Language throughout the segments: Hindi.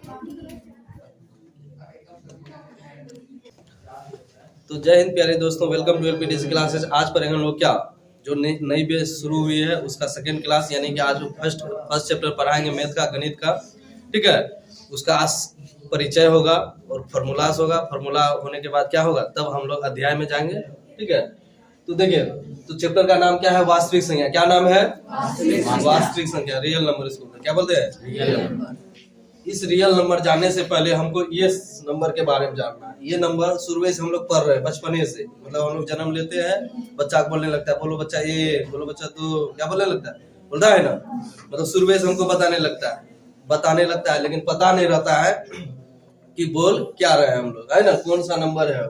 तो जय हिंद प्यारे दोस्तों, वेलकम टू एलपीटीसी क्लासेस। आज पढ़ेंगे हम लोग क्या जो नई बैच शुरू हुई है उसका सेकंड क्लास, यानी कि आज फर्स्ट चैप्टर पढ़ाएंगे मैथ का, गणित का। ठीक है, उसका आज परिचय होगा और फॉर्मूलास होगा। फॉर्मूला होने के बाद क्या होगा, तब हम लोग अध्याय में जाएंगे। ठीक है, तो देखिए, तो चैप्टर का नाम क्या है? वास्तविक संख्या। क्या नाम है? वास्तविक संख्या, रियल नंबर। इसको क्या बोलते हैं? Real number. इस रियल नंबर जानने से पहले हमको ये नंबर के बारे में जानना है। ये नंबर शुरू से हम लोग पढ़ रहे हैं, बचपने से। मतलब हम लोग जन्म लेते हैं, बच्चा बोलने लगता है, बोलो बच्चा ये, बोलो बच्चा तो, क्या बोलने लगता है? बोलता है ना। मतलब शुरू से हमको बताने लगता है, लेकिन पता नहीं रहता है कि बोल क्या रहे हैं हम लोग, है ना। कौन सा नंबर है,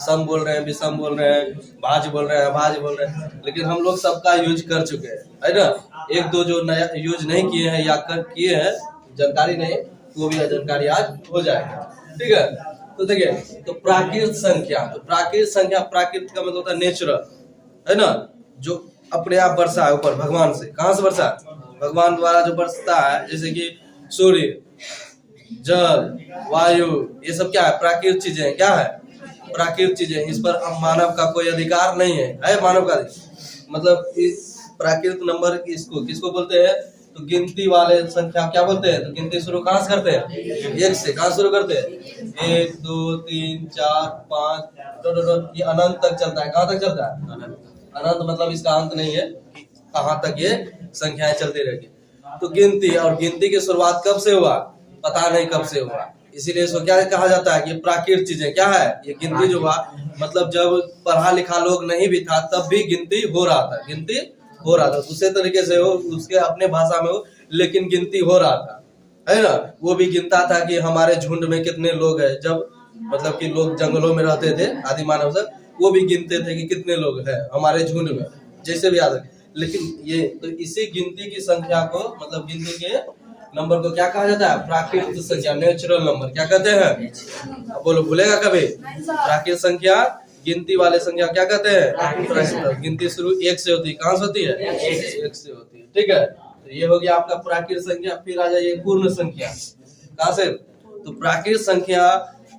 सम बोल रहे हैं, विषम बोल रहे हैं, भाज्य बोल रहे हैं, अभाज्य बोल रहे हैं। लेकिन हम लोग सबका यूज कर चुके हैं, है ना। एक दो जो नया यूज नहीं किए हैं या किए हैं, जानकारी नहीं, वो भी जानकारी आज हो जाएगा। ठीक है, तो देखिए, तो प्राकृत संख्या। तो प्राकृत संख्या, प्राकृत का मतलब होता है नेचुरल, है ना, जो अपने आप बरसा है ऊपर भगवान से। कहाँ से बरसा? भगवान द्वारा जो बरसता है, जैसे कि सूर्य, जल, वायु, ये सब क्या है? प्राकृतिक चीजें। क्या है? प्राकृतिक चीजें। इस पर मानव का कोई अधिकार नहीं है मानव का। मतलब इस प्राकृतिक नंबर किसको बोलते हैं? तो गिनती वाले संख्या क्या बोलते हैं? तो गिनती शुरू कहाँ से करते हैं? एक से। कहाँ शुरू करते हैं? 1 2 3 4 5 ये अनंत तक चलता है। कहाँ तक चलता है? अनंत। मतलब इसका अंत नहीं है, कहाँ तक ये संख्याएं चलती रहेगी। तो गिनती, और गिनती की शुरुआत कब से हुआ? पता नहीं कब से हुआ। इसीलिए इसको क्या कहा जाता है? ये प्राकृतिक चीजें। क्या है? ये गिनती जो हुआ, मतलब जब पढ़ा लिखा लोग नहीं भी था तब भी गिनती हो रहा था। गिनती हो रहा था, दूसरे तरीके से हो, उसके अपने भाषा में हो, लेकिन गिनती हो रहा था, है ना। वो भी गिनता था कि हमारे झुंड में कितने लोग हैं। जब मतलब कि लोग जंगलों में रहते थे, आदि मानव सब, वो भी गिनते थे कि कितने लोग हैं हमारे झुंड में, जैसे भी याद है। लेकिन ये तो इसी गिनती की संख्या को, मतलब गिनती के नंबर को क्या कहा जाता है? प्राकृतिक संख्या, नेचुरल नंबर। क्या कहते हैं? बोलो, भूलेगा कभी? प्राकृतिक संख्या, गिनती वाले संख्या क्या कहते हैं? गिनती शुरू 1 से होती है। कहाँ से होती है? 1 से होती है। ठीक है, तो ये हो गया आपका प्राकृतिक संख्या। फिर आ जाइए पूर्ण संख्या। कहाँ से? तो प्राकृतिक संख्या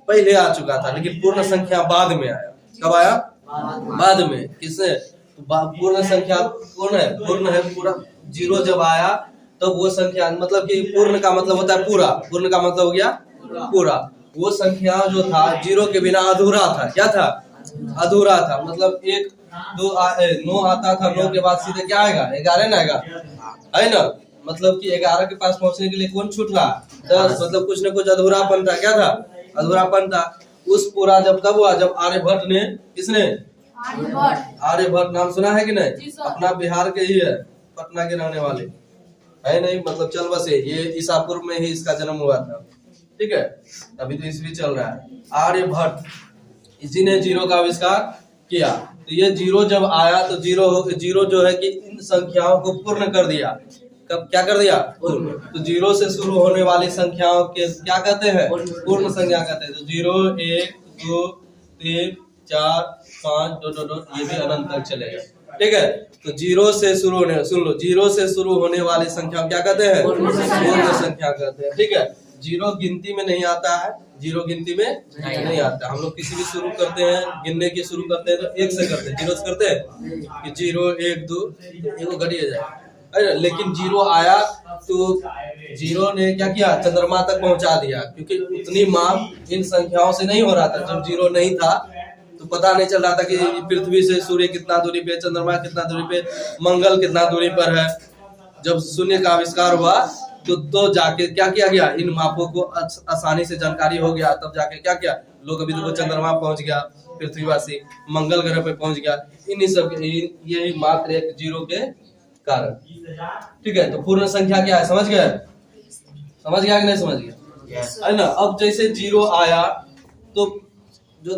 पहले आ चुका था, लेकिन पूर्ण संख्या बाद में आया। कब आया? बाद में। किसने? पूर्ण संख्या कौन है? पूर्ण है पूरा। 0 जब आया तो वो संख्या, मतलब कि पूर्ण का मतलब होता है पूरा। पूर्ण का मतलब हो गया पूरा। वो संख्या जो था 0 के बिना अधूरा था। क्या था? अधूरा था। मतलब 1 2 9 आता था, 9 के बाद सीधे क्या आएगा? 11 ना आएगा, है ना। मतलब कि 11 के पास पहुंचने के लिए कौन छूट रहा? 10। मतलब कुछ न कुछ अधूरापन था। क्या था? अधूरापन था। उस पूरा जब कब हुआ? जब आर्यभट्ट ने, किसने? आर्यभट्ट नाम सुना है कि नहीं? अपना बिहार के ही है, पटना के रहने वाले है। नहीं मतलब चल बसे, ये ईसा पूर्व में ही इसका जन्म हुआ था। ठीक है, अभी तो ईस्वी चल रहा है। आर्यभट्ट, इसी ने 0 का आविष्कार किया। तो ये 0 जब आया तो 0 जो है कि इन संख्याओं को पूर्ण कर दिया। कब क्या कर दिया? पूर्ण। तो 0 से शुरू होने वाली संख्याओं के क्या कहते हैं? पूर्ण संख्या कहते हैं। तो 0 1 2 3 4 5 ये भी अनंत तक चलेगा। ठीक है, तो 0 से शुरू होने, सुन लो, 0 से शुरू होने वाली संख्या क्या कहते हैं? पूर्ण संख्या कहते हैं। ठीक है, 0 गिनती में नहीं आता है। 0 गिनती में नहीं आता। हम लोग किसी भी शुरू करते हैं, गिनने की शुरू करते हैं तो 1 से करते हैं, 0 से करते हैं कि 0 1 2 एगो घटिया जाए। लेकिन 0 आया तो 0 ने क्या किया? चंद्रमा तक पहुंचा दिया, क्योंकि उतनी माप इन संख्याओं से नहीं हो रहा था। जब 0 नहीं था तो पता नहीं चल रहा था कि पृथ्वी से सूर्य कितना दूरी पे, चंद्रमा कितना दूरी पे, मंगल कितना दूरी पर है। जब शून्य का आविष्कार हुआ तो जाके क्या किया गया? इन मापों को आसानी से जानकारी हो गया, तब जाके क्या किया लोग? अभी तो चंद्रमा पहुंच गया, पृथ्वीवासी मंगल ग्रह पे पहुंच गया। इन्हीं सब ये मात्र एक 0 के कारण। ठीक है, तो पूर्ण संख्या क्या है? समझ गए? समझ गया कि नहीं समझ गया? है ना। अब जैसे 0 आया तो जो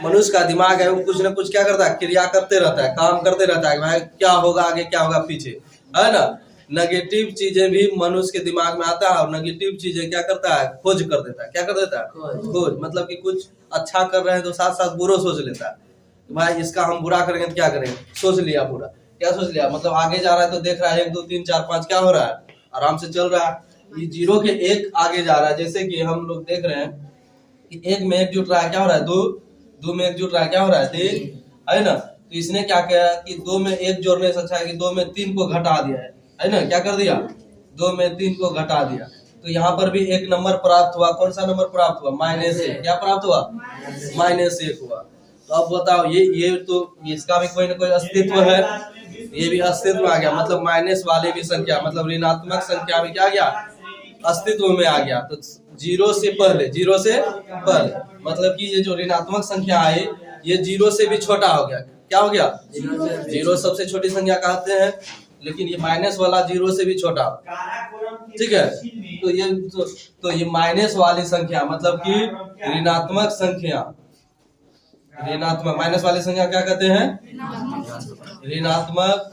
मनुष्य का दिमाग है वो कुछ ना कुछ क्या करता है? क्रिया करते रहता है, काम करते रहता है। भाई क्या होगा आगे, क्या होगा पीछे, है ना। नेगेटिव चीजें भी मनुष्य के दिमाग में आता है, और नेगेटिव चीजें क्या करता है? खोज कर देता है। क्या कर देता है? खोज। मतलब कि कुछ अच्छा कर रहे हैं तो साथ साथ बुरा सोच लेता है। भाई इसका हम बुरा करेंगे तो क्या करेंगे? सोच लिया बुरा। क्या सोच लिया? मतलब आगे जा रहा है तो देख रहा है 1 2 3 4 5 क्या हो रहा है? आराम से चल रहा है। ये जीरो के एक आगे जा रहा है। जैसे कि हम लोग देख रहे हैं कि एक में एक जुट रहा है, क्या हो रहा है? दो, दो में एक जुट रहा है, क्या हो रहा है? तीन, है ना। तो इसने क्या किया कि दो में एक जोड़ने से अच्छा है कि दो में तीन को घटा दिया है ना। क्या कर दिया? दो में तीन को घटा दिया। तो यहाँ पर भी एक नंबर प्राप्त हुआ। कौन सा नंबर प्राप्त हुआ? -1। क्या प्राप्त हुआ? -1 हुआ। तो अब बताओ ये तो इसका भी कोई ना कोई अस्तित्व है, ये भी अस्तित्व आ गया। मतलब माइनस वाले भी संख्या, मतलब ऋणात्मक संख्या भी क्या आ गया? अस्तित्व में आ गया। तो जीरो से पहले, जीरो से पहले मतलब कि ये जो ऋणात्मक संख्या है ये जीरो से भी छोटा हो गया। क्या हो गया? जीरो सबसे छोटी संख्या कहते हैं, लेकिन ये माइनस वाला जीरो से भी छोटा। ठीक है। तो ये माइनस वाली संख्या मतलब कि ऋणात्मक संख्या, ऋणात्मक माइनस वाली संख्या क्या कहते हैं? ऋणात्मक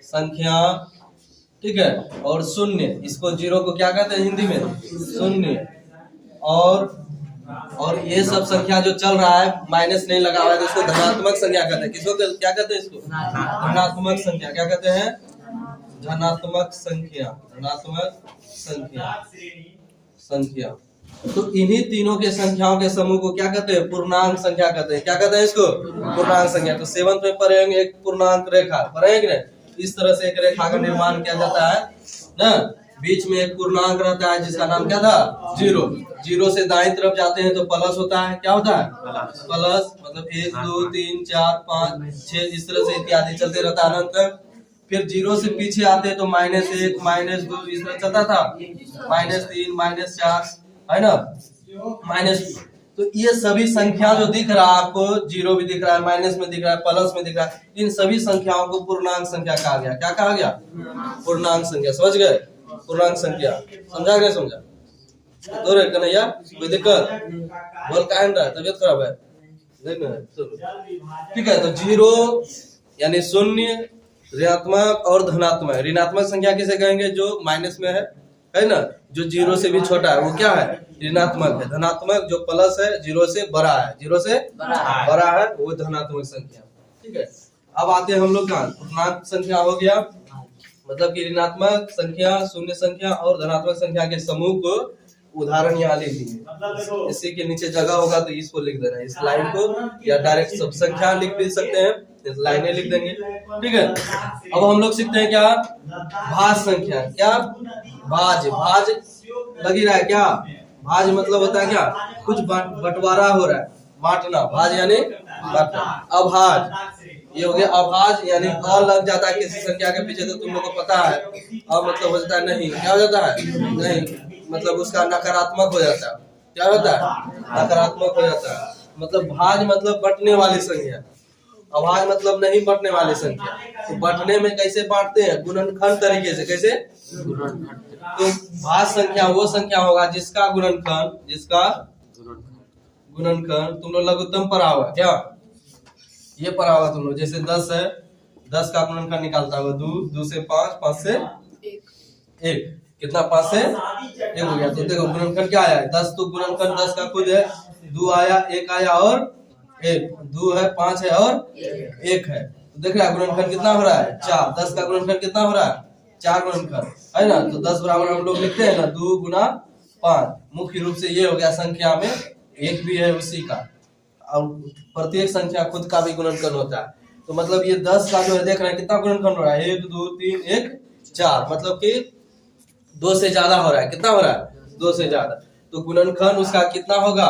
संख्या। ठीक है। और शून्य, इसको जीरो को क्या कहते हैं हिंदी में? शून्य। और ये सब संख्या जो चल रहा है माइनस नहीं लगा हुआ है तो इसको धनात्मक संख्या कहते हैं। किसको क्या कहते हैं? इसको धनात्मक संख्या। क्या कहते हैं? धनात्मक संख्या। धनात्मक संख्या। तो इन्हीं तीनों के संख्याओं के समूह को क्या कहते हैं? पूर्णांक संख्या कहते हैं। क्या कहते हैं इसको? पूर्णांक संख्या। तो 7th में पढ़ेंगे एक पूर्णांक रेखा, पढ़ेंगे ना। इस तरह से एक रेखा का निर्माण किया जाता है ना। बीच में एक पूर्णांक रहता है जिसका नाम क्या था? जीरो। जीरो से दाईं तरफ जाते हैं तो प्लस होता है। क्या होता है? प्लस। मतलब 1 2 3 4 5 6 इस तरह से इत्यादि चलते रहता है अनंत। फिर जीरो से पीछे आते तो -1 -2 इस तरह चलता था। -3 -4 है ना, माइनस। तो ये सभी संख्या जो दिख रहा है आपको, जीरो भी दिख रहा है, माइनस में दिख रहा है, प्लस में दिख रहा है, इन सभी संख्याओं को पूर्णांक संख्या कहा गया। क्या कहा गया? पूर्णांक संख्या। समझ गए? पूर्णांक संख्या समझा गया? समझा तो रे कन्हैया, कोई दिक्कत? बोल का रहा है, तबीयत खराब है? ठीक है। तो जीरो यानी शून्य, ऋणात्मक और धनात्मक। ऋणात्मक संख्या किसे कहेंगे? जो माइनस में है ना। जो जीरो से भी छोटा है वो क्या है? ऋणात्मक है। धनात्मक जो प्लस है, जीरो से बड़ा है, जीरो से बड़ा है, वो धनात्मक संख्या। ठीक है। अब आते हैं हम लोग का पूर्णांक संख्या हो गया, मतलब कि ऋणात्मक संख्या, शून्य संख्या और धनात्मक संख्या के समूह को उदाहरण यहाँ लिख दिए। इसी के नीचे जगह होगा तो इसको लिख देना, इस लाइन को, या डायरेक्ट सब संख्या लिख भी सकते हैं, इस लाइनें लिख देंगे। ठीक है। अब हम लोग सीखते हैं क्या? भाज संख्या। क्या? भाज। भाज लगी रहा है क्या? भाज मतलब होता है क्या? कुछ बंटवारा हो रहा है, बांटना। भाज यानी बांटना। अभाज ये हो गया। अभाज यानी अ लग जाता है किसी संख्या के पीछे तो तुम लोग को पता है। अब मतलब हो जाता है नहीं। क्या हो जाता है? नहीं, मतलब उसका नकारात्मक हो जाता है। क्या होता है? नकारात्मक हो जाता है। मतलब भाज मतलब बंटने वाली संख्या, अभाज मतलब नहीं बंटने वाली संख्या। तो बंटने में कैसे बांटते हैं? गुणनखंड तरीके से। कैसे? तो भाज संख्या वो संख्या होगा जिसका गुणनखंड, जिसका गुणनखंड तुम लोग लघुत्तम पढ़ा हुआ। क्या ये पढ़ा हुआ तुम लोग? जैसे 10 है, 10 का गुणनखंड निकालता हुआ 2 से 5, 5 से 1, कितना? 5 से 1 हो गया। तो देखो गुणनखंड क्या आया? 10। तो गुणनखंड 10 का खुद है, 2 आया, 1 आया और 1, 2 है, 5 है और 1 है। तो देख रहा है गुणनखंड कितना हो रहा है? 4। 10 का गुणनखंड कितना हो रहा है? 4 गुणनखंड है ना। तो 10 बराबर हम लोग लिखते हैं ना 2 गुना 5। मुख्य रूप से ये हो गया संख्या में 1 भी है उसी का, और प्रत्येक संख्या खुद का भी गुणनखंड होता है। तो मतलब ये 10 का जो है देख रहे हैं कितना गुणनखंड हो रहा है? 1 2 3 1 4, मतलब कि 2 से ज्यादा हो रहा है। कितना हो रहा है? 2 से ज्यादा। तो गुणनखंड उसका कितना होगा?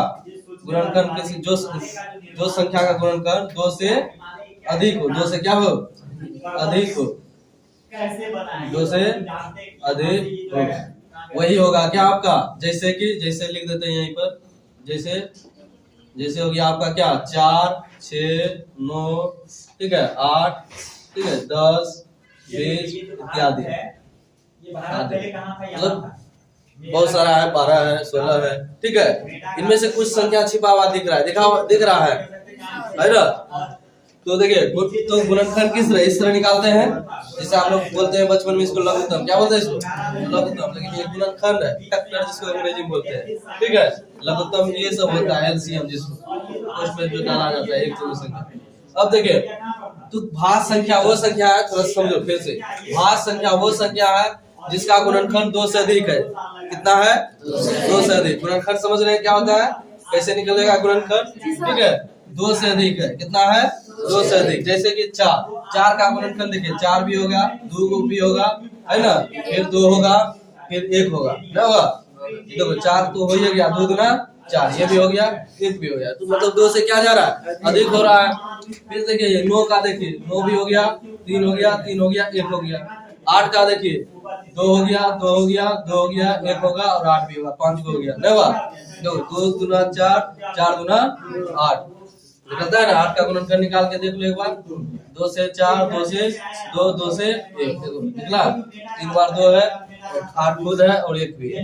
गुणनखंड किसी जो संख्या का गुणनखंड 2 से अधिक हो, 2 से क्या हो? अधिक हो, 2 से अधिक हो, वही होगा क्या आपका? जैसे कि जैसे लिख देते हैं यहीं पर, जैसे हो गया आपका क्या? 4 6 9, ठीक है, 8, ठीक है, 10 20 इत्यादि। मतलब बहुत सारा है, 12 है, 16 है। ठीक है। इनमें से कुछ संख्या छिपा हुआ दिख रहा है, दिख रहा है ना। तो देखिए, तो गुणनखंड किस तरह? इस तरह निकालते हैं जैसे आप लोग बोलते हैं बचपन में इसको लघुत्तम। क्या बोलते हैं इसको? लघुत्तम। लेकिन ये गुणनखंड है, फैक्टर जिसको अंग्रेजी में बोलते हैं। ठीक है। लघुत्तम ये सब होता है, एलसीएम जिसको उसमें जो डाला जाता है एक संख्या। अब देखिए, तो भाज्य संख्या वो संख्या है, थोड़ा समझो फिर से, भाज्य संख्या वो संख्या है जिसका गुणनखंड 2 से अधिक है। कितना है? 2 से अधिक। गुणनखंड समझ रहे हैं क्या होता है, कैसे निकलेगा गुणनखंड? ठीक है, 2 से अधिक है। कितना है? 2 से अधिक। जैसे कि 4 का गुणनखंड देखिए, 4 भी होगा, 2 भी होगा, है ना, फिर 2 होगा, फिर 1 होगा, क्या होगा? देखो 4 तो हो ही गया, 2 दूना 4, ये भी हो गया, 1 भी हो गया, तो मतलब 2 से क्या जा रहा है? अधिक हो रहा है। फिर देखिए 9 का देखिए, 9 भी हो गया, 3 हो गया, 3 हो गया, 1 हो गया। 8 का देखिए, 2 हो गया, 2 हो गया, 2 हो गया, 1 होगा और 8 भी होगा, 5 हो गया, नहीं हुआ? देखो 2 दूना 4, 4 दूना 8, निकलता है ना? 8 का गुणनखंड निकाल के देख लो एक बार। 2 से 4, 2 से 2, 2 से 1, देखो निकला, 3 बार 2 है, 8 खुद है और 1 भी है।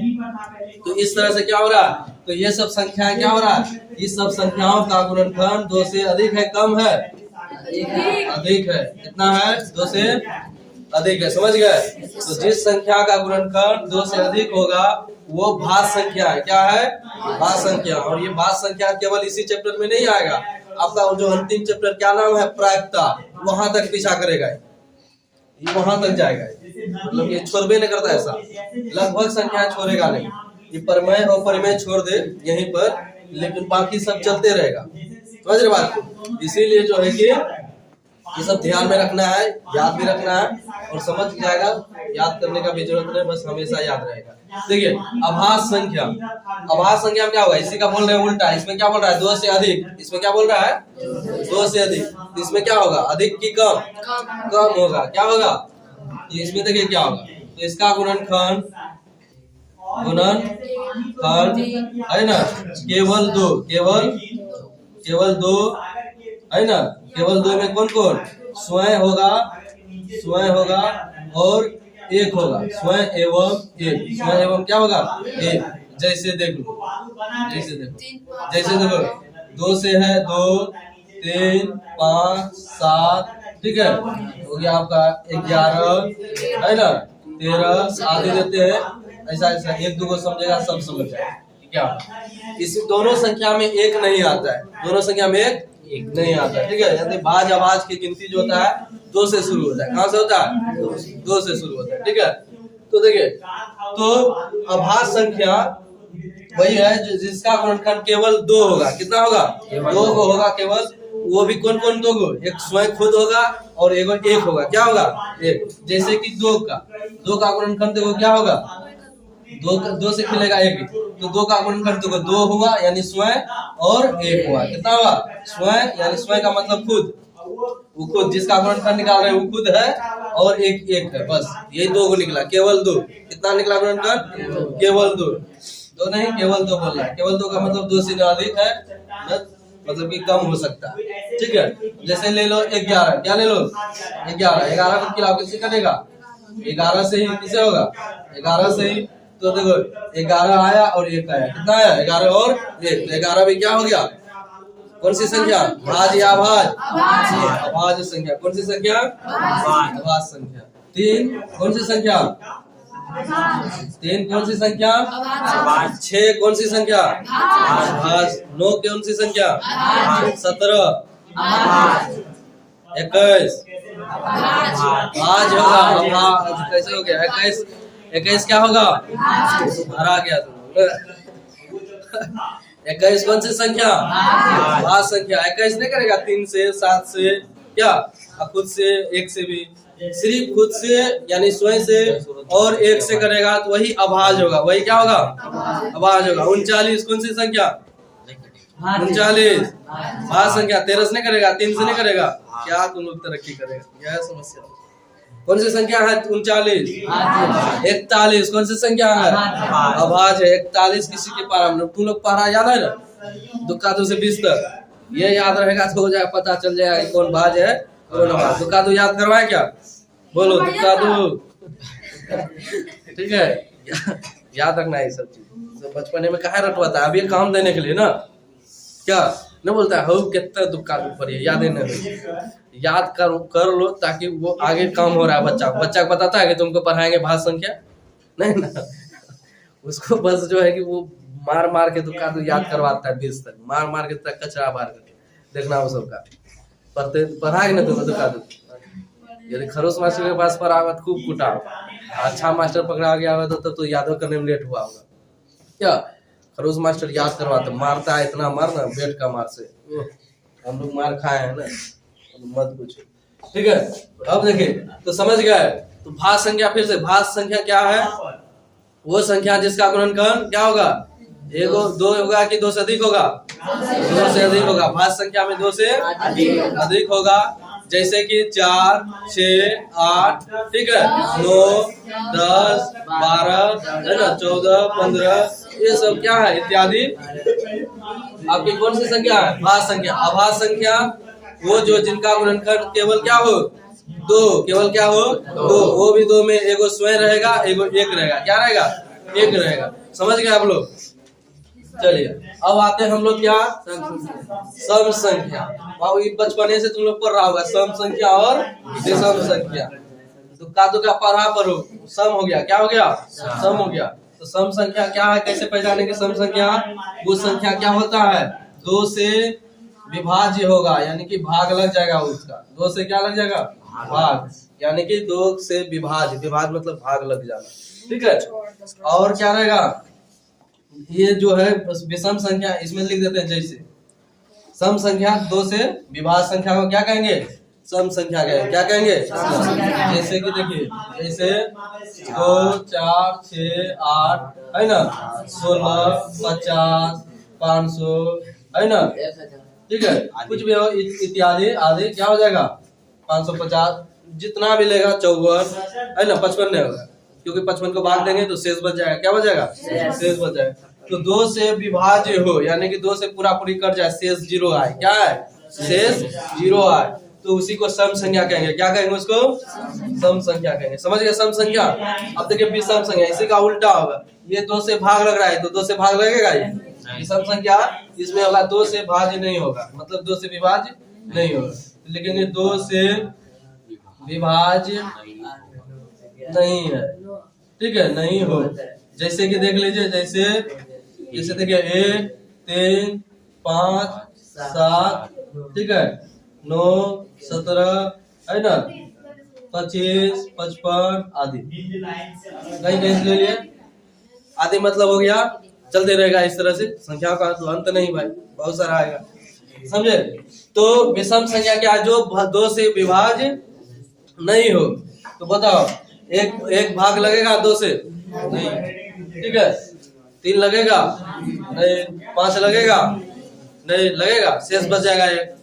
तो इस तरह से क्या हो रहा है? तो ये सब संख्याएं क्या हो रहा है? इस सब संख्याओं का गुणनखंड 2 से अधिक है, कम है? अधिक है। कितना है? 2 से अधिक है, समझ गए? तो जिस संख्या का गुणनखंड 2 से अधिक होगा वो भाज्य संख्या है। क्या है? भाज्य संख्या। और ये भाज्य संख्या केवल इसी चैप्टर में नहीं आएगा, आपका जो अंतिम चैप्टर क्या नाम है? प्रायिकता, वहां तक पीछा करेगा, ये वहां तक जाएगा, मतलब ये छोड़बे नहीं करता ऐसा, लगभग संख्या छोड़ेगा नहीं, ये परमेय और परिमेय छोड़ दे यहीं पर, लेकिन बाकी सब चलते रहेगा। समझ रहे बात को? इसीलिए जो है कि ये सब ध्यान में रखना है, याद भी रखना है, और समझ जाएगा, याद करने का भी जरूरत नहीं, बस हमेशा याद रहेगा। देखिए अभाज्य संख्या, अभाज्य संख्या में क्या होगा? इसी का बोल रहे हैं उल्टा, इसमें क्या बोल रहा है? 2 से अधिक, इसमें क्या बोल रहा है? 2 से अधिक। इसमें क्या होगा? अधिक की कम? कम होगा। क्या होगा? तो इसमें देखिए क्या होगा, तो इसका गुणनखंड है ना, केवल 2, केवल 2 है ना, केवल 2 में कौन कौन? स्वयं होगा, स्वयं होगा और 1 होगा, स्वयं एवं 1, स्वयं एवं क्या होगा? 1। जैसे देखो, जैसे देखो 2 से है 2, 3, 5, 7, ठीक है, हो गया आपका 11, है ना, 13, आदि देते हैं, ऐसा ऐसा 1 2 को समझेगा, सब समझ जाएगा क्या। इस दोनों संख्या में 1 नहीं आता है, दोनों संख्या में 1 नहीं आता है, ठीक है। यानी भाज्य अभाज्य की गिनती जो होता है 2 से शुरू होता है। कहाँ से होता है? 2 से शुरू होता है, ठीक है। तो देखिए, तो अभाज्य संख्या वही है जिसका गुणनखंड केवल 2 होगा। कितना होगा? 2 को होगा केवल, वो भी कौन कौन 2 को? एक स्वयं खुद होगा और एक होगा। क्या होगा? 1। जैसे कि 2 का गुणनखंड देखो क्या होगा? 2 से मिलेगा 1, तो 2 का गुणनखंड देखो 2 हुआ, यानी स्वयं और 1 हुआ। कितना हुआ? स्वयं, यानी स्वयं का मतलब खुद, वो खुद जिसका गुणनखंड निकाल रहे हैं वो खुद है और 1 है, बस यही 2 को निकला, केवल 2। कितना निकला गुणनखंड? केवल 2 नहीं, केवल 2 बोल रहा है। केवल 2 का मतलब 2 से अधिक है, मतलब कि कम हो सकता है, ठीक है। जैसे ले लो 11, क्या ले लो? 11 को खिलाओ, किससे करेगा? 11 से ही, किसे होगा? 11 से ही। तो देखो 11 आया और 1 आया, कितना आया? 11 और 1, 11 भी क्या हो गया? कौन सी संख्या? भाज्य या अभाज्य? अभाज्य संख्या। कौन सी संख्या? अभाज्य संख्या। 3 कौन सी संख्या? 3 कौन सी संख्या? 6 कौन सी संख्या? अभाज्य। 9 कौन सी संख्या? 17, 21 भाज्य होगा। अभाज्य कैसे हो गया? 21 क्या होगा? हरा गया तुम। 21 कौन सी संख्या? भाज्य संख्या। 21 नहीं करेगा 3 से, 7 से, क्या खुद से, 1 से भी, सिर्फ खुद से यानी स्वयं से और 1 से करेगा तो वही अभाज्य होगा। वही क्या होगा? अभाज्य होगा। 39 कौन सी संख्या? 39 भाज्य संख्या। 13 से नहीं करेगा, 3 से नहीं करेगा, क्या तुम लोग तरक्की करेगा? यह समस्या। कौन सी संख्या है? 39। 41 कौन सी संख्या है? अभाज्य है। 41 किसी के पारा में, तुम लोग पारा याद है ना, दुक्का 2 से 20 तक, ये याद रहेगा तो हो जाएगा, पता चल जाएगा कौन भाज्य है कौन अभाज्य। दुक्का 2 याद करवाए क्या? बोलो दुक्का 2, ठीक है, याद रखना है सब चीज। बचपने में कहा रटवाता है, अब ये काम देने के लिए ना, क्या न बोलता है, हो कितना दुक्का ऊपर याद है ना, याद कर लो ताकि वो आगे काम हो रहा है। बच्चा को बताता है कि तुमको पढ़ाएंगे भाज्य संख्या, नहीं ना, उसको बस जो है कि वो मार के दुक्का तो याद करवाता है 20 तक, मार के तक कचरा बाहर करके देखना वो सबका, पढ़ाएगा ना तो बता दो। यदि खरोश मास्टर के पास पढ़ा हुआ तो खूब कूटा, अच्छा मास्टर पकड़ा गया हुआ तो याद करने में लेट हुआ होगा क्या। खरोश मास्टर याद करवाता, मारता है इतना मार ना, बेट का मार से हम लोग मार खाए हैं ना, मत पूछो। ठीक है, अब देखिए तो समझ गए। तो भाज्य संख्या, फिर से भाज्य संख्या क्या है, वो संख्या जिसका गुणनखंड क्या होगा, एक दो होगा कि दो से अधिक होगा, दो से अधिक होगा। भाज्य संख्या में दो से अधिक होगा, जैसे कि 4, 6, 8, ठीक है, 9, 10, 12 है ना, 14, 15, ये सब क्या है इत्यादि आपकी कौन सी संख्या है, भाज्य संख्या। अभाज्य संख्या वो जो जिनका गुणनखंड केवल क्या हो, दो, केवल क्या हो, दो, वो भी दो में एगो स्वयं रहेगा, एगो एक रहेगा, क्या रहेगा, एक रहेगा। समझ गए आप लोग। चलिए अब आते हैं हम लोग क्या, सम संख्या। बाबू बचपने से तुम लोग पढ़ रहा होगा सम संख्या और विषम संख्या। तो का पढ़ा पढ़ो, सम हो गया, क्या हो गया, सम हो गया। तो सम संख्या क्या है, कैसे पहचानेंगे सम संख्या, वो संख्या क्या होता है, दो से विभाज्य होगा, यानी कि भाग लग जाएगा उसका, दो से क्या लग जाएगा, भाग, यानी कि दो से विभाज्य, विभाज्य मतलब भाग लग जाना, ठीक है। और क्या रहेगा, ये जो है विषम संख्या, इसमें लिख देते हैं जैसे सम संख्या दो से विभाज्य संख्या को क्या कहेंगे, सम संख्या कहेंगे, क्या कहेंगे, जैसे कि देखिए, जैसे 2, 4, 6, 8 है ना, 16, 50, 500 है ना, ठीक है, कुछ भी हो इत्यादि आदि क्या हो जाएगा, 550 जितना भी लेगा, 54 है ना, 55 नहीं होगा क्योंकि 55 को भाग देंगे तो शेष बच जाएगा, क्या बच जाएगा, शेष बच जाएगा। तो दो से विभाज्य हो, यानी कि दो से पूरा पूरी कट जाए, शेष 0 आए, क्या है, शेष 0 आए, तो उसी को सम संख्या कहेंगे, क्या कहेंगे उसको, सम संख्या कहेंगे। समझ गए सम संख्या। अब देखिए विषम संख्या, इसी का उल्टा होगा, ये दो से भाग लग रहा है तो दो से भाग लगेगा, ये विषम संख्या इसमें होगा दो से भाज्य नहीं होगा, मतलब दो से विभाज्य नहीं होगा, लेकिन ये दो से विभाज्य नहीं है, ठीक है, नहीं हो। जैसे कि देख लीजिए, जैसे देखिए 1, 3, 5, 7, ठीक है, 9, 17 है ना, 25, 55 आदि, कहीं कहीं ले लिए आदि, मतलब हो गया, चलते रहेगा इस तरह से, संख्या का तो अंत नहीं भाई, बहुत सारा आएगा, समझे। तो विषम संख्या क्या, जो दो से विभाज्य नहीं हो। तो बताओ, एक भाग लगेगा दो से, नहीं, ठीक है, 3 लगेगा नहीं, 5 लगेगा नहीं, लगेगा, शेष बच जाएगा 1,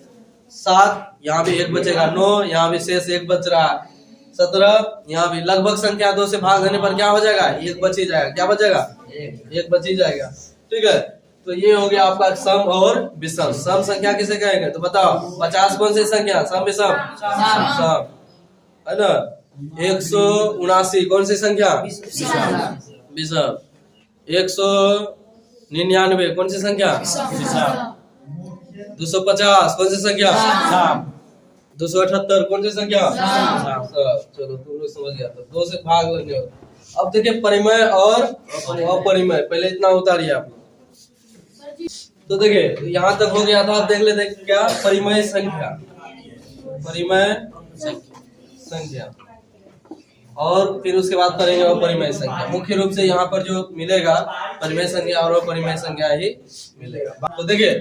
7 यहाँ भी 1 बचेगा, 9 यहाँ भी शेष 1 बच रहा है, 17 यहाँ भी लगभग संख्या दो से भाग देने पर क्या हो जाएगा, 1 बच ही जाएगा, क्या बचेगा, 1 बच ही जाएगा, ठीक है। तो ये हो गया आपका सम और विषम। सम संख्या किसे कहेंगे, तो बताओ 50 कौन सी संख्या, सम विषम, सम है ना। 179 कौन सी संख्या, विषम। 199 कौन सी संख्या, 250 कौन सी संख्या, 278 कौन सी संख्या, चलो तुम लोग समझ गया, तो दो से भाग लगे। अब देखिए परिमेय और अपरिमेय, पहले इतना उतारिए आप लोग। तो देखिए यहाँ तक हो गया था, अब देख लेते क्या परिमेय संख्या, परिमेय संख्या, और फिर उसके बाद करेंगे अपरिमेय संख्या। मुख्य रूप से यहाँ पर जो मिलेगा परिमेय संख्या और अपरिमेय संख्या ही मिलेगा। तो देखिए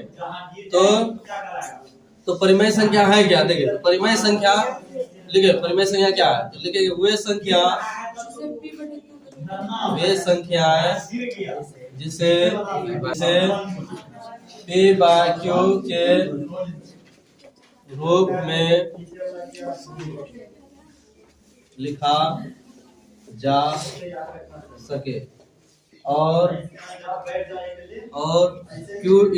तो परिमेय संख्या है क्या, देखिए परिमेय संख्या लिखे, परिमेय संख्या क्या है, तो लिखे वे संख्या है जिसे P/Q के रूप में लिखा जा सके और Q =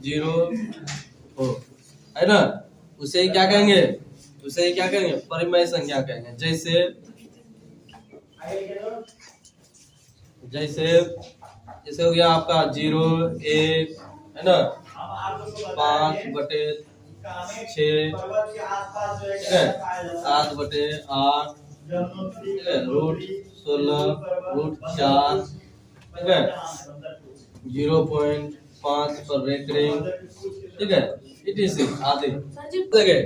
0 हो, है ना, उसे ही क्या कहेंगे, उसे ही क्या कहेंगे, परिमेय संख्या कहेंगे। जैसे हो गया आपका 0, 1 है ना, 5/6 ठीक है, 7/8 ठीक है, √16 √4 ठीक है, 0.5 5 पर रेकरिंग, ठीक है, etc आदि। देखिए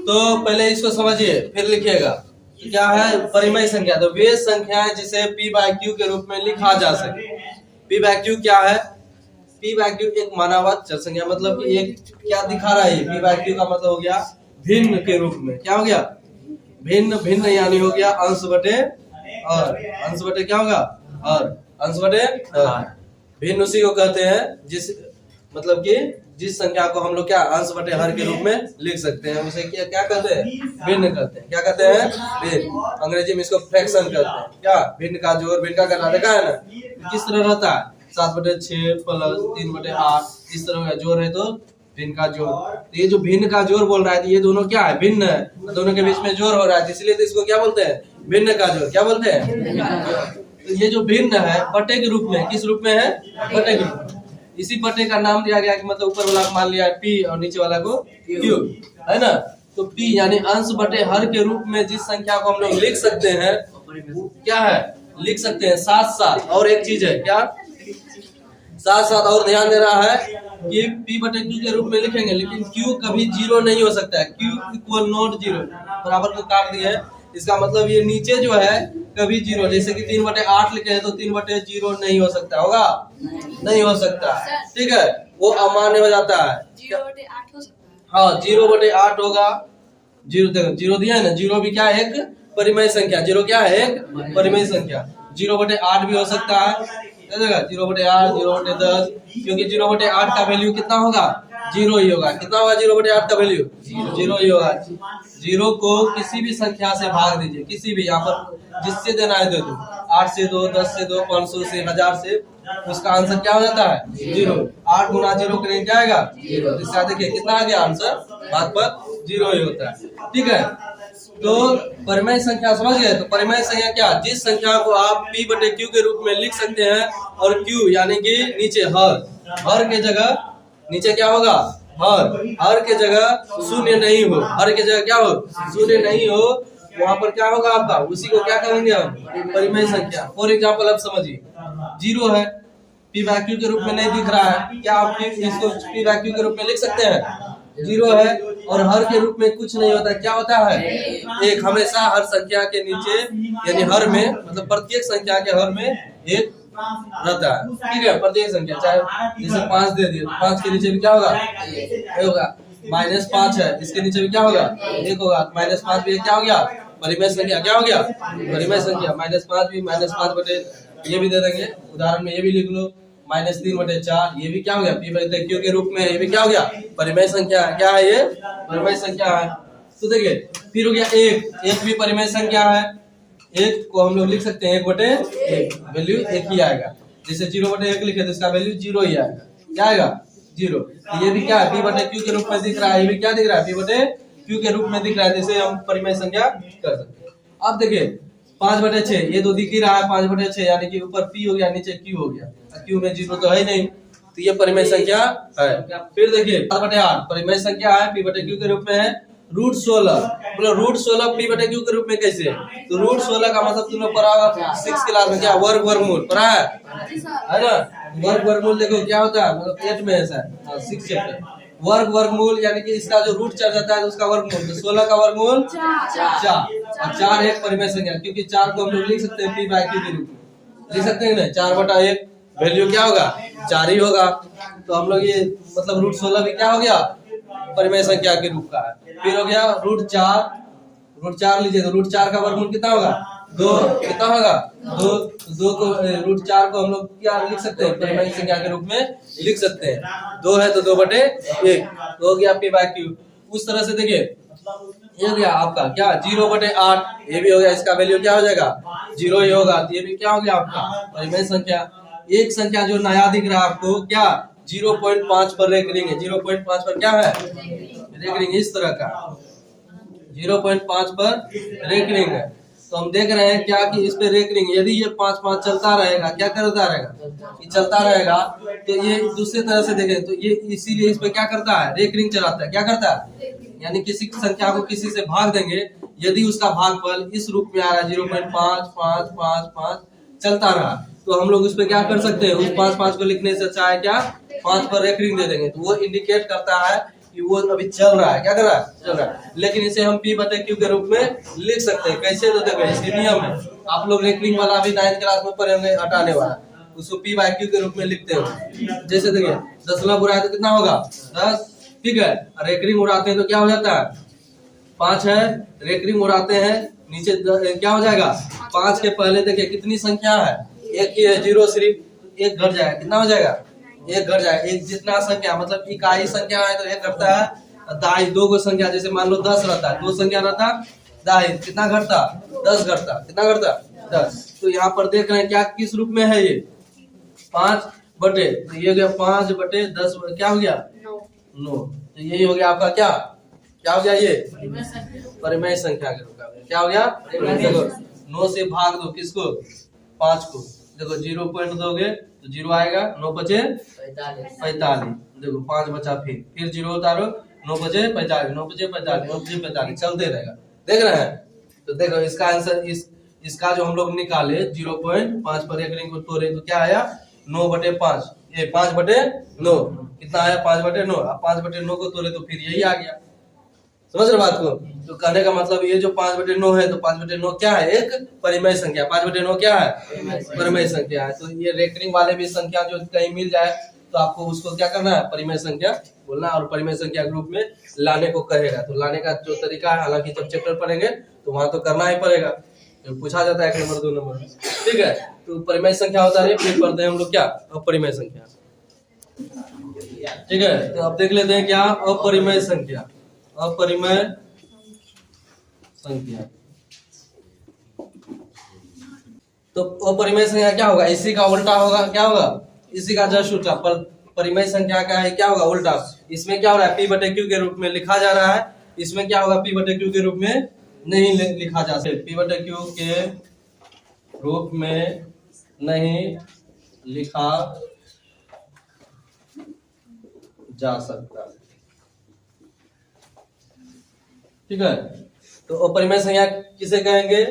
तो पहले इसको समझिए फिर लिखिएगा। तो क्या है परिमेय संख्या, तो वे संख्याएं जिसे p/q के रूप में लिखा जा सके। p/q क्या है? p/q एक मानावाचक चर संख्या, मतलब कि एक क्या दिखा रहा है, p/q का मतलब हो गया भिन्न के रूप में। क्या हो गया? भिन्न, भिन्न यानी हो गया अंश बटे और, अंश बटे क्या होगा? और, अंश बटे और। भिन्न उसी को कहते हैं जिस, मतलब कि जिस संख्या को हम लोग क्या अंश बटे हर के रूप में लिख सकते हैं, उसे क्या कहते हैं? भिन्न कहते हैं। क्या कहते हैं? भिन्न। अंग्रेजी में इसको फ्रैक्शन कहते हैं। क्या? भिन्न का जोड़, भिन्न का घटा। देखा है ना किस तरह रहता है? 7/6 प्लस 3/8 इस तरह का जोड़ है तो भिन्न का जोड़। तो ये जो भिन्न का जोड़ बोल रहा है, ये दोनों क्या है? भिन्न है, दोनों के बीच में जोड़ हो रहा है, इसलिए तो इसको क्या बोलते हैं? भिन्न का जोड़। क्या बोलते हैं? तो ये जो भिन्न है बटे के रूप में, किस रूप में है? बटे के रूप में। इसी बटे का नाम दिया गया कि मतलब ऊपर वाला को मान लिया p और नीचे वाला को q, है ना। तो p यानी अंश बटे हर के रूप में जिस संख्या को हम लोग लिख सकते हैं, क्या है? लिख सकते हैं। साथ साथ और एक चीज है, क्या? साथ साथ और ध्यान दे रहा है कि p/q के रूप में लिखेंगे, लेकिन q कभी 0 नहीं हो सकता है। q इक्वल नॉट 0, बराबर को काट दिया है, इसका मतलब ये नीचे जो है कभी 0, जैसे कि 3/8 लिखे हैं तो 3/0 नहीं हो सकता, होगा? नहीं हो सकता, ठीक है, वो अमान्य हो जाता है। 0/8 हो सकता है। हाँ 0/8 होगा। 0 दिया है ना, 0 भी क्या है? एक परिमेय संख्या। 0 क्या है? एक परिमेय संख्या। 0/8 भी हो सकता है, 0/8, 0/10, क्योंकि 0/8 का वैल्यू कितना होगा? 0 ही होगा। कितना होगा 0/8 का वैल्यू? 0 ही होगा। 0 को किसी भी संख्या से भाग दीजिए, किसी भी, यहाँ पर जिससे देना है दे दो, 8 से दो, 10 से दो, 500 से, 1000 से, उसका आंसर क्या हो जाता है? 0। 8 गुना 0 करेंगे क्या आएगा? 0। इसका देखिए कितना आ गया आंसर? भाग पर 0 ही होता है, ठीक है। तो परिमेय संख्या समझ गए? तो परिमेय संख्या क्या? जिस संख्या को आप p/q के रूप में लिख सकते हैं और q यानी कि नीचे हर के जगह, नीचे क्या होगा? हर के जगह शून्य नहीं हो, हर के जगह क्या हो? शून्य नहीं हो, वहाँ पर क्या होगा आपका? उसी को क्या करेंगे हम? परिमेय संख्या। फॉर एग्जाम्पल आप समझिए 0 है, p/q के रूप में नहीं दिख रहा है, क्या आप इसको p/q के रूप में लिख सकते हैं? 0 है और हर के रूप में कुछ नहीं होता, क्या होता है? एक। हमेशा हर संख्या के नीचे यानी हर में, मतलब प्रत्येक संख्या के हर में एक रहता है, ठीक है। प्रत्येक संख्या, चाहे जैसे 5 दे दिए, 5 के नीचे भी क्या होगा? 1 होगा। -5 है, इसके नीचे भी क्या होगा? 1 होगा। -5 भी क्या हो गया? परिमेय संख्या। क्या हो गया? परिमेय संख्या। -5 भी, -5 बटे ये भी दे देंगे, उदाहरण में ये भी लिख लो, -3/4, ये भी क्या हो गया? p/q के रूप में, ये भी क्या हो गया? परिमेय संख्या। क्या है ये? परिमेय संख्या है। तो देखिए फिर हो गया 1 भी परिमेय संख्या है। 1 को हम लोग लिख सकते हैं 1/1, वैल्यू 1 ही आएगा। जैसे 0/1 लिखे तो इसका वैल्यू 0 ही आएगा। क्या आएगा? 0। तो ये भी क्या है? p/q के रूप में दिख रहा है, ये भी क्या दिख रहा है? p/q के रूप में दिख रहा है, जैसे हम परिमेय संख्या कर सकते हैं। अब देखिए 5/6, ये तो दिख ही रहा है 5/6, यानी कि ऊपर p हो गया, नीचे q हो गया। q में 0 तो है ही नहीं, तो ये परिमेय संख्या है। फिर देखिए 7/8 परिमेय संख्या है, p/q के रूप में है। √16, बोलो √16 p/q के रूप में कैसे? तो √16 का मतलब तुम लोग पढ़ा होगा 6 क्लास में, क्या? वर्गमूल पढ़ा है ना? वर्गमूल देखो क्या होता है, मतलब 8 में ऐसा है, 6 चैप्टर। वर्गमूल यानी कि इसका जो रूट चढ़ जाता है तो उसका वर्गमूल। तो 16 का वर्गमूल 4, और 4 एक परिमेय संख्या, क्योंकि 4 को हम लोग लिख सकते हैं p/q के रूप में, लिख सकते हैं ना। 4/1 वैल्यू क्या होगा? 4 ही होगा। तो हम लोग ये मतलब √16 भी क्या हो गया? परिमेय संख्या के रूप का है। फिर हो गया √4 लीजिए, तो √4 का वर्गमूल कितना होगा? 2। कितना होगा? 2 को √4 को हम लोग क्या लिख सकते हैं? परिमेय संख्या के रूप में लिख सकते हैं। 2 है तो 2/1, तो हो गया p/q। उस तरह से देखिए ये हो गया आपका क्या? 0/8, ये भी हो गया, इसका वैल्यू क्या हो जाएगा? 0 ही होगा। तो ये भी क्या हो गया आपका? परिमेय संख्या। एक संख्या जो नया दिख रहा है आपको, क्या? 0.5 पर रेकरिंग है। 0.5 पर क्या है? रेकरिंग, इस तरह का 0.5 पर रेकरिंग है। तो हम देख रहे हैं क्या कि इस पे रेकरिंग, यदि ये 5-5 चलता रहेगा, क्या करता रहेगा? ये चलता रहेगा। तो ये दूसरे तरह से देखें तो ये इसीलिए इस पे क्या करता है? रेकरिंग चलाता है। क्या करता है? यानी किसी संख्या को किसी से भाग देंगे, यदि उसका भागफल इस रूप में आ रहा है 0.5, 5, 5, 5 चलता रहा, तो हम लोग उस पे क्या कर सकते हैं? उस 5-5 को लिखने से अच्छा है क्या? 5 पर एक रिंग दे देंगे तो वो इंडिकेट करता है कि वो अभी चल रहा है। क्या कर रहा है? चल रहा है। लेकिन इसे हम P बटे Q के रूप में लिख सकते हैं। कैसे? तो देखो इसके नियम है। आप लोग रेकरिंग वाला अभी 9th क्लास में पढ़े होंगे, हटाने वाला, उसको P बाय Q के रूप में लिखते हो। जैसे देखिए 10 उड़ाए तो कितना होगा? 10। ठीक है। रेकरिंग उड़ाते हैं तो क्या हो जाता है? 5 है। रेकरिंग उड़ाते हैं नीचे क्या हो जाएगा? 5 के पहले देखिए कितनी संख्या है? एक ही है, 0 सिर्फ एक घट जाएगा। कितना हो जाएगा? एक घट जाएगा। एक जितना संख्या मतलब इकाई संख्या है तो एक घटता है। दाई 2 को संख्या जैसे मान लो 10 रहता है, 2 संख्या रहता, दाई कितना घटता? 10 घटता। कितना घटता? 10। तो यहाँ पर देख रहे हैं क्या किस रूप में है ये? 5 बटे, तो ये गया 5 बटे 10, क्या हो गया? 9। तो यही हो गया आपका क्या? क्या हो गया ये? परिमेय संख्या के रूप में। क्या हो गया? देखो 9 से भाग दो किसको? 5 को। देखो 0 पॉइंट दोगे तो 0 आएगा, 9 बचे 45। देखो 5 बचा, फिर 0 उतारो, 9 बचे 45, 9 बचे 45, 9 बचे 45, चलते रहेगा। देख रहे हैं? तो देखो इसका आंसर इसका जो हम लोग निकाले 0.5 पर एक रिंग को तोड़े तो क्या आया? 9 बटे 5, ये 5 बटे 9 कितना आया? 5 बटे 9। अब 5 बटे 9 को तोड़े तो फिर यही आ गया। समझ रहे बात को? तो कहने का मतलब ये जो 5 बटे 9 है तो 5 बटे 9 क्या है? एक परिमेय संख्या। 5 बटे 9 क्या है? परिमेय संख्या है। तो ये रेकरिंग वाले भी संख्या जो कहीं मिल जाए तो आपको उसको क्या करना है? परिमेय संख्या बोलना और परिमेय संख्या ग्रुप में लाने को कहेगा। तो लाने का जो तरीका है, हालांकि जब चैप्टर पढ़ेंगे तो वहां तो करना ही पड़ेगा, तो पूछा जाता है 1 नंबर 2 नंबर। ठीक है। तो परिमेय संख्या होता है, फिर पढ़ते हैं हम लोग क्या? अपरिमेय संख्या। ठीक है। तो अब देख लेते हैं क्या? अपरिमेय संख्या। अपरिमेय संख्या। तो अपरिमेय संख्या क्या होगा? इसी का उल्टा होगा। क्या होगा? इसी का जस्ट उल्टा। पर परिमेय संख्या का है क्या होगा? उल्टा। इसमें क्या हो रहा है? P बटे Q के रूप में लिखा जा रहा है। इसमें क्या होगा? P बटे Q के रूप में नहीं लिखा जा सकता। P बटे Q के रूप में नहीं लिखा जा सकता। ठीक है। तो अपरिमेय संख्या किसे कहेंगे?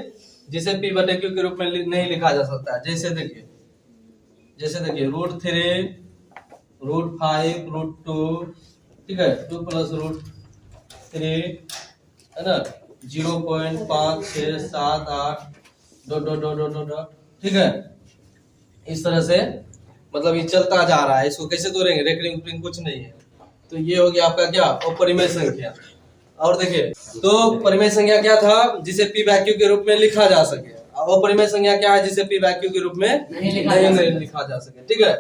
जिसे P बटे Q के रूप में नहीं लिखा जा सकता है। जैसे देखिए √3, √5, √2, ठीक है, 2 + √3 है ना, 0.5, 6, 7, 8 ... ठीक है। इस तरह से मतलब ये चलता जा रहा है। इसको कैसे तोड़ेंगे? रेकरिंग कुछ नहीं है। तो ये हो गया आपका क्या? अपरिमेय संख्या। और देखिए तो परिमेय संख्या क्या था? जिसे P बाय Q के रूप में लिखा जा सके। अपरिमेय संख्या क्या है? जिसे P बाय Q के रूप में नहीं लिखा जा सके। ठीक है।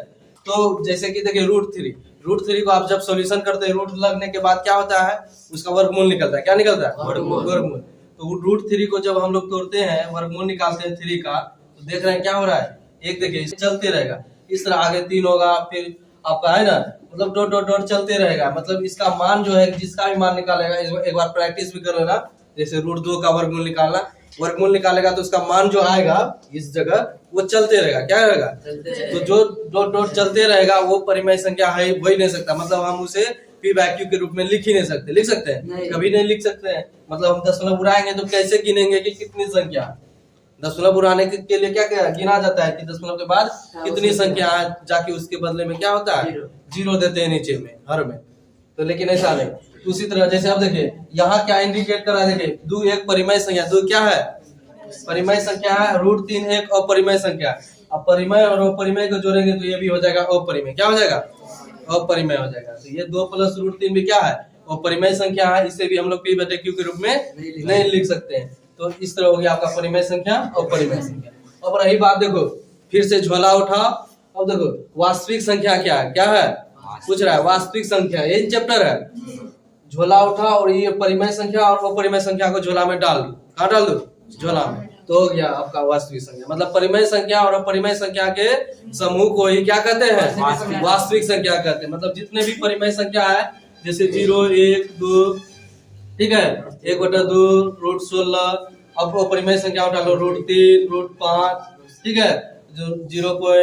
तो जैसे कि देखिए √3 को आप जब सॉल्यूशन करते हैं, रूट लगने के बाद क्या होता है? उसका वर्गमूल निकलता है। क्या निकलता है? वर्गमूल। तो √3 को जब हम लोग तोड़ते हैं, वर्गमूल निकालते हैं 3 का, तो देख रहे हैं क्या हो रहा है? एक देखिए चलते रहेगा। इस तरह आगे 3 होगा, फिर आपका है ना, मतलब डॉट चलते रहेगा। मतलब इसका मान जो है, जिसका भी मान निकालेगा, एक बार प्रैक्टिस भी कर लेना। जैसे √2 का वर्गमूल निकालना, वर्गमूल निकालेगा तो उसका मान जो आएगा इस जगह वो चलते रहेगा। क्या रहेगा? तो जो डॉट चलते रहेगा वो परिमेय संख्या है, हो ही नहीं सकता। मतलब हम उसे P बाय Q के रूप में लिख ही नहीं सकते। लिख सकते हैं? कभी नहीं लिख सकते हैं। मतलब हम दशमलव उड़ाएंगे तो कैसे गिनेंगे कि कितनी संख्या? दशमलव उड़ाने के लिए क्या गिना जाता है कि दशमलव के बाद कितनी संख्या है, जाके उसके बदले में क्या होता है? 0 देते हैं नीचे में, हर में। तो लेकिन ऐसा नहीं। उसी तरह जैसे अब देखिए यहाँ क्या इंडिकेट कर रहा है? देखिए 2 एक परिमेय संख्या। 2 क्या है? परिमेय संख्या है। √3 एक अपरिमेय संख्या। अब परिमेय और अपरिमेय को जोड़ेंगे तो ये भी हो जाएगा अपरिमेय। क्या हो जाएगा? अपरिमेय हो जाएगा। तो ये 2 + √3 भी क्या है? अपरिमेय संख्या है। इसे भी हम लोग P बटे Q के रूप में नहीं लिख सकते हैं। तो इस तरह हो गया आपका परिमेय संख्या और अपरिमेय संख्या। अब रही बात, देखो फिर से झोला उठा। अब देखो वास्तविक संख्या क्या है? क्या है? पूछ रहा है वास्तविक संख्या। यही चैप्टर है। झोला उठा और ये परिमेय संख्या और अपरिमेय संख्या को झोला में डाल दो। कहाँ डाल दो? झोला में। तो हो गया आपका वास्तविक संख्या। मतलब परिमेय संख्या और अपरिमेय संख्या के समूह को ही क्या कहते हैं? वास्तविक संख्या कहते हैं। मतलब जितने भी परिमेय संख्या है, जैसे 0, 1, 2, ठीक है, 1/2, √16। अब अपरिमेय संख्या उठा लो, √3, √5, ठीक है, जो 0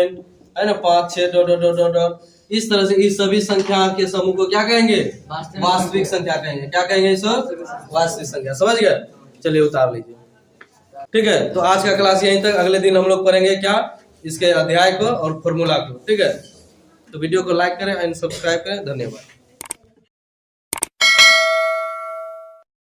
है ना, 5, 6 ... इस तरह से इस सभी संख्या के समूह को क्या कहेंगे? वास्तविक संख्या कहेंगे। क्या कहेंगे? इस वास्तविक संख्या। समझ गए? चलिए उतार लीजिए। ठीक है। तो आज का क्लास यहीं तक। अगले दिन हम लोग पढ़ेंगे क्या? इसके अध्याय को और फॉर्मूला को। ठीक है। तो वीडियो को लाइक करें एंड सब्सक्राइब करें। धन्यवाद।